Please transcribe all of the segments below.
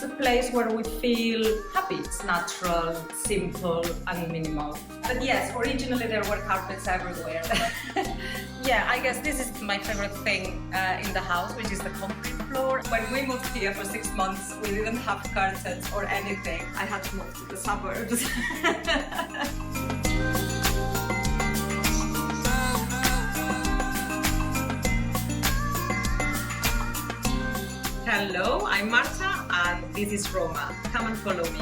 a place where we feel happy. It's natural, simple and minimal. But yes, originally there were carpets everywhere. Yeah, I guess this is my favorite thing in the house, which is the concrete floor. When we moved here for 6 months, we didn't have curtains or anything. I had to move to the suburbs. Hello, I'm Marta and this is Roma. Come and follow me.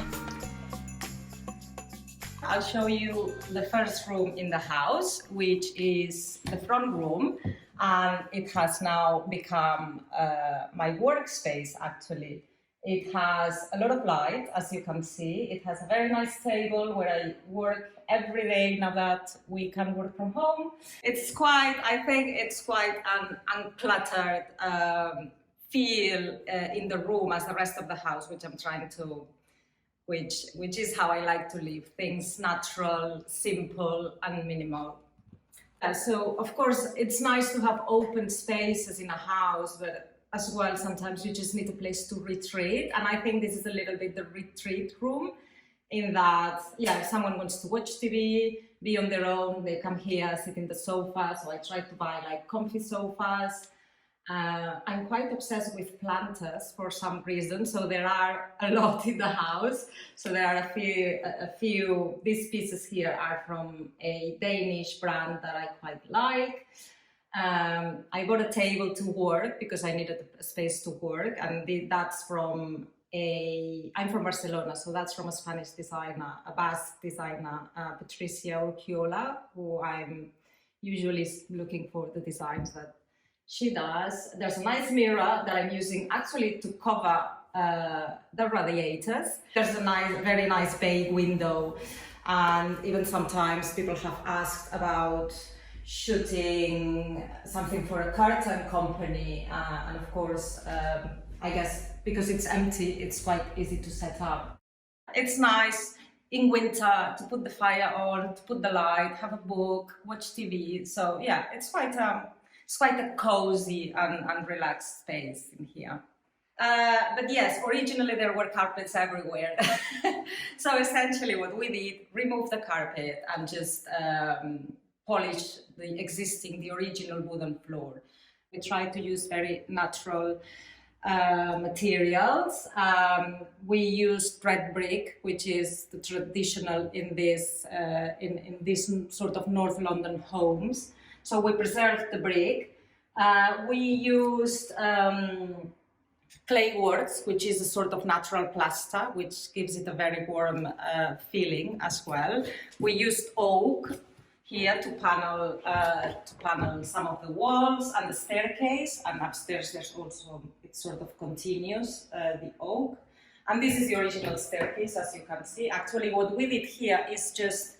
I'll show you the first room in the house, which is the front room, and it has now become my workspace actually. It has a lot of light, as you can see. It has a very nice table where I work every day now that we can work from home. I think it's quite an uncluttered feel in the room as the rest of the house, which I'm trying to, which is how I like to live. Things natural, simple and minimal. So of course it's nice to have open spaces in a house, but as well sometimes you just need a place to retreat, and I think this is a little bit the retreat room, in that, yeah, if someone wants to watch TV, be on their own, they come here, sit in the sofa. So I try to buy like comfy sofas. I'm quite obsessed with planters for some reason, so there are a lot in the house. So there are a few. These pieces here are from a Danish brand that I quite like. I bought a table to work because I needed a space to work, and that's from I'm from Barcelona, so that's from a Spanish designer, a Basque designer, Patricia Urquiola, who I'm usually looking for the designs that she does. There's a nice mirror that I'm using actually to cover the radiators. There's a very nice bay window, and even sometimes people have asked about shooting something for a curtain company, and of course, I guess because it's empty, it's quite easy to set up. It's nice in winter to put the fire on, to put the light, have a book, watch TV. So yeah, it's quite a cozy and relaxed space in here. But yes, originally there were carpets everywhere. So essentially what we did, remove the carpet and just polish the original wooden floor. We tried to use very natural materials. We used red brick, which is the traditional in this sort of North London homes. So we preserved the brick. We used clay works, which is a sort of natural plaster, which gives it a very warm feeling as well. We used oak here to panel some of the walls and the staircase, and upstairs there's also, it sort of continues the oak. And this is the original staircase, as you can see. Actually, what we did here is just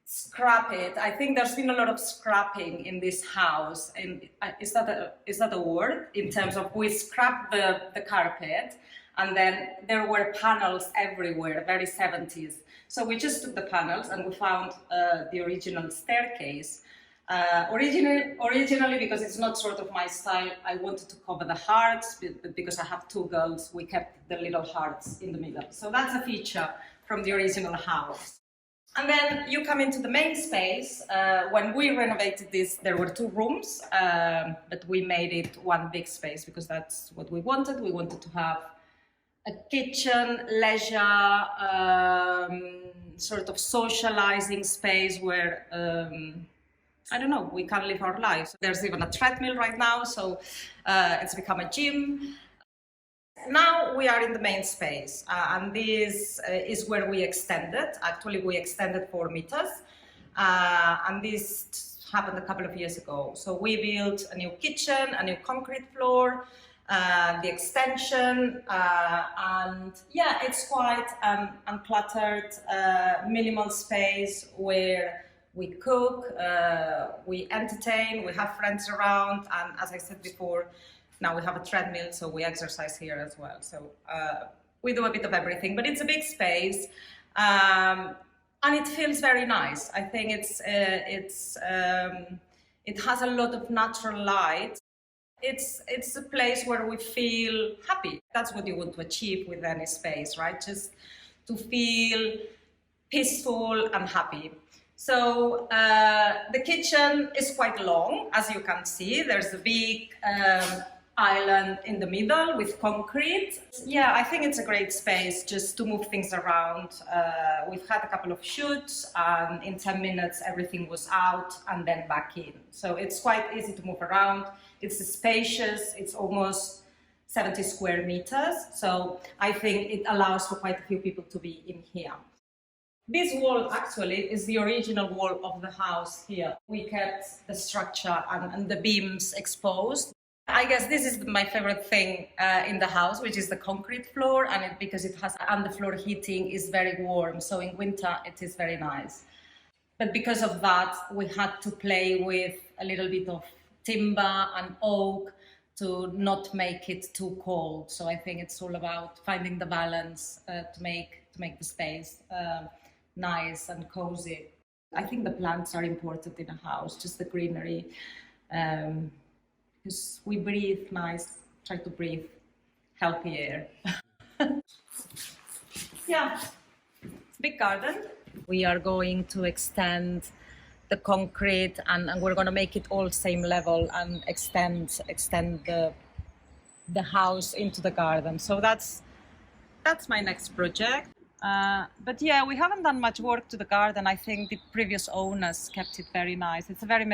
scrap it. I think there's been a lot of scrapping in this house, and is that a word? In terms of, we scrapped the carpet, and then there were panels everywhere, very 70s. So we just took the panels and we found the original staircase. Originally, because it's not sort of my style, I wanted to cover the hearts, but because I have two girls, we kept the little hearts in the middle. So that's a feature from the original house. And then you come into the main space. When we renovated this, there were two rooms, but we made it one big space because that's what we wanted. We wanted to have a kitchen, leisure, sort of socializing space where, I don't know, we can live our lives. There's even a treadmill right now, so it's become a gym. Now we are in the main space, and this is where we extended. Actually, we extended 4 meters, and this happened a couple of years ago. So we built a new kitchen, a new concrete floor, the extension, and yeah, it's quite an uncluttered, minimal space where we cook, we entertain, we have friends around, and as I said before, now we have a treadmill, so we exercise here as well. So we do a bit of everything, but it's a big space, and it feels very nice. I think it has a lot of natural light. It's a place where we feel happy. That's what you want to achieve with any space, right? Just to feel peaceful and happy. So the kitchen is quite long, as you can see. There's a big island in the middle with concrete. Yeah, I think it's a great space just to move things around. We've had a couple of shoots, and in 10 minutes everything was out and then back in. So it's quite easy to move around. It's spacious. It's almost 70 square meters. So I think it allows for quite a few people to be in here. This wall actually is the original wall of the house here. We kept the structure and the beams exposed. I guess this is my favorite thing in the house, which is the concrete floor, and because it has underfloor heating, is very warm. So in winter it is very nice. But because of that, we had to play with a little bit of timber and oak to not make it too cold. So I think it's all about finding the balance to make the space nice and cozy. I think the plants are important in a house, just the greenery, because we breathe nice, try to breathe healthy air. Yeah, it's a big garden. We are going to extend the concrete and we're going to make it all same level and extend the house into the garden. So that's my next project. But yeah, we haven't done much work to the garden. I think the previous owners kept it very nice. It's very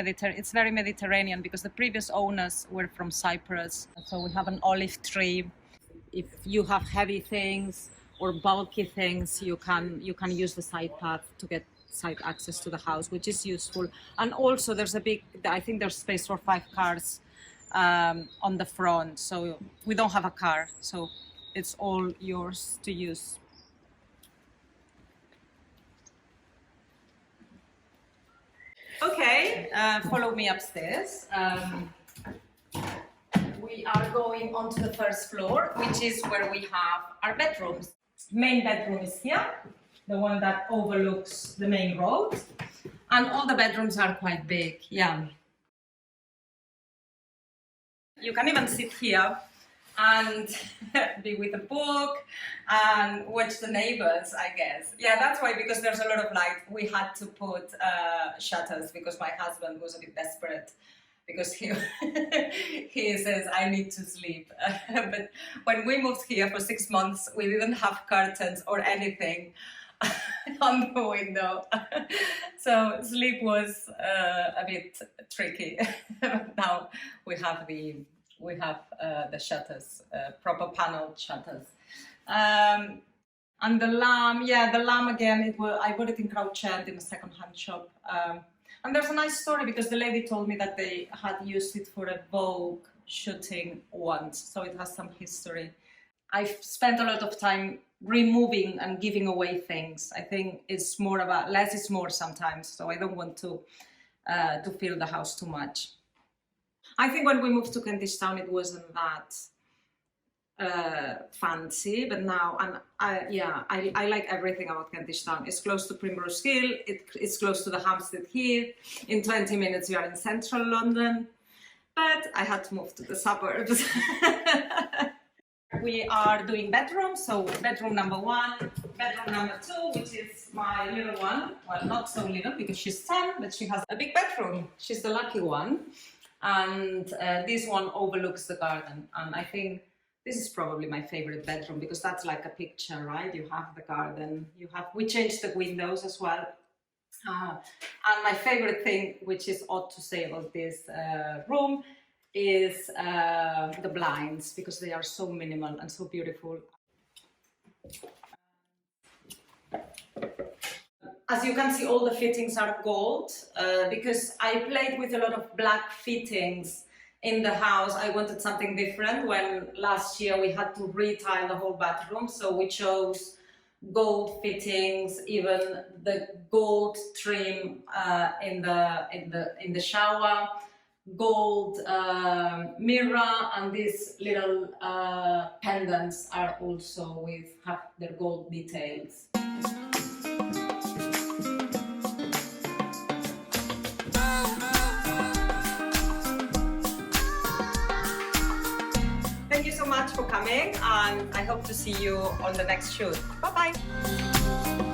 Mediterranean because the previous owners were from Cyprus. So we have an olive tree. If you have heavy things or bulky things, you can use the side path to get side access to the house, which is useful. And also there's I think there's space for 5 cars on the front. So we don't have a car, so it's all yours to use. Okay, follow me upstairs. We are going onto the first floor, which is where we have our bedrooms. Main bedroom is here, the one that overlooks the main road. And all the bedrooms are quite big, yeah. You can even sit here and be with a book and watch the neighbors, I guess. Yeah, that's why, because there's a lot of light, we had to put shutters because my husband was a bit desperate because he says, I need to sleep. But when we moved here for 6 months, we didn't have curtains or anything on the window. So sleep was a bit tricky. Now we have the shutters, proper paneled shutters. And the lamp, yeah, the lamp again, I bought it in Crouch End in a second-hand shop. And there's a nice story because the lady told me that they had used it for a Vogue shooting once, so it has some history. I've spent a lot of time removing and giving away things. I think it's more about less is more sometimes, so I don't want to fill the house too much. I think when we moved to Kentish Town, it wasn't that fancy, but now, and I like everything about Kentish Town. It's close to Primrose Hill, it's close to the Hampstead Heath. In 20 minutes you are in central London, but I had to move to the suburbs. We are doing bedrooms, so bedroom number 1, bedroom number 2, which is my little one. Well, not so little because she's 10, but she has a big bedroom. She's the lucky one. And this one overlooks the garden, and I think this is probably my favorite bedroom because that's like a picture, right? You have the garden, we changed the windows as well. And my favorite thing, which is odd to say about this room, is the blinds, because they are so minimal and so beautiful. As you can see, all the fittings are gold because I played with a lot of black fittings in the house. I wanted something different when last year we had to retile the whole bathroom, so we chose gold fittings, even the gold trim in the shower, gold mirror, and these little pendants are also have their gold details. much for coming, and I hope to see you on the next shoot. Bye bye.